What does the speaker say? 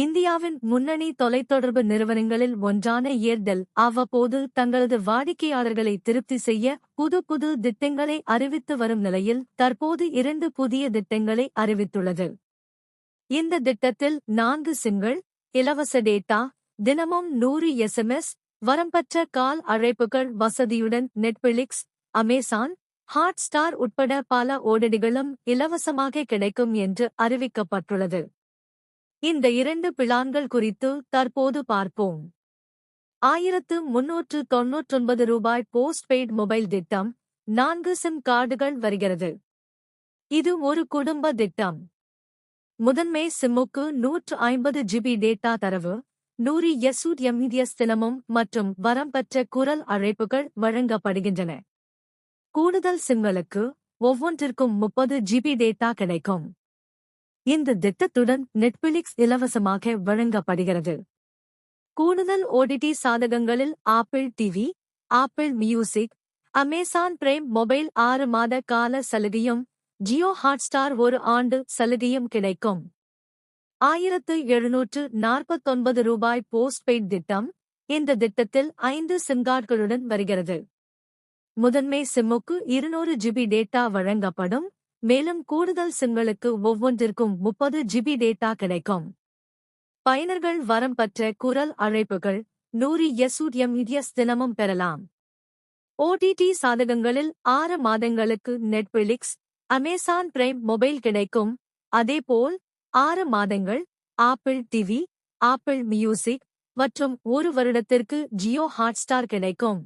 இந்தியாவின் முன்னணி தொலைத்தொடர்பு நிறுவனங்களில் ஒன்றான ஏர்டெல் அவ்வப்போது தங்களது வாடிக்கையாளர்களை திருப்தி செய்ய புது திட்டங்களை அறிவித்து வரும் நிலையில் தற்போது 2 புதிய திட்டங்களை அறிவித்துள்ளது. இந்த திட்டத்தில் 4 சிம்கள், இலவச டேட்டா, தினமும் 100 SMS, வரம்பற்ற கால் அழைப்புகள் வசதியுடன் நெட்ஃபிளிக்ஸ், அமேசான், ஹாட் ஸ்டார் உட்பட பல ஓடிடிகளும் இலவசமாக கிடைக்கும் என்று அறிவிக்கப்பட்டுள்ளது. இந்த 2 பிளான்கள் குறித்து தற்போது பார்ப்போம். ரூ. 1399 போஸ்ட்பெய்ட் மொபைல் திட்டம், 4 சிம் கார்டுகள் வருகிறது. இது ஒரு குடும்ப திட்டம். முதன்மை சிம்முக்கு 150 GB டேட்டா தரவு, 100 SMS தினமும் மற்றும் வரம்பற்ற குரல் அழைப்புகள் வழங்கப்படுகின்றன. கூடுதல் சிம்களுக்கு ஒவ்வொன்றிற்கும் 30 GB டேட்டா கிடைக்கும். இந்த திட்டத்துடன் நெட்ஃபிளிக்ஸ் இலவசமாக வழங்கப்படுகிறது. கூடுதல் ஓடிடி சாதகங்களில் Apple TV, Apple Music, Amazon Prime mobile 6 மாத கால சலுகையும், ஜியோ ஹாட்ஸ்டார் 1 ஆண்டு சலுகையும் கிடைக்கும். ரூ. 1749 போஸ்ட்பெய்ட் திட்டம். இந்த திட்டத்தில் 5 சிம் கார்டுகளுடன் வருகிறது. முதன்மை சிம்முக்கு 200 GB டேட்டா வழங்கப்படும். மேலும் கூடுதல் சிம்களுக்கு ஒவ்வொன்றிற்கும் 30 GB டேட்டா கிடைக்கும். பயனர்கள் வரம்பற்ற குரல் அழைப்புகள் 100 SMS தினமும் பெறலாம். ஓடிடி சாதகங்களில் 6 மாதங்களுக்கு நெட்ஃபிளிக்ஸ், அமேசான் பிரைம் மொபைல் கிடைக்கும். அதேபோல் 6 மாதங்கள் ஆப்பிள் டிவி, ஆப்பிள் மியூசிக் மற்றும் 1 வருடத்திற்கு ஜியோ ஹாட்ஸ்டார் கிடைக்கும்.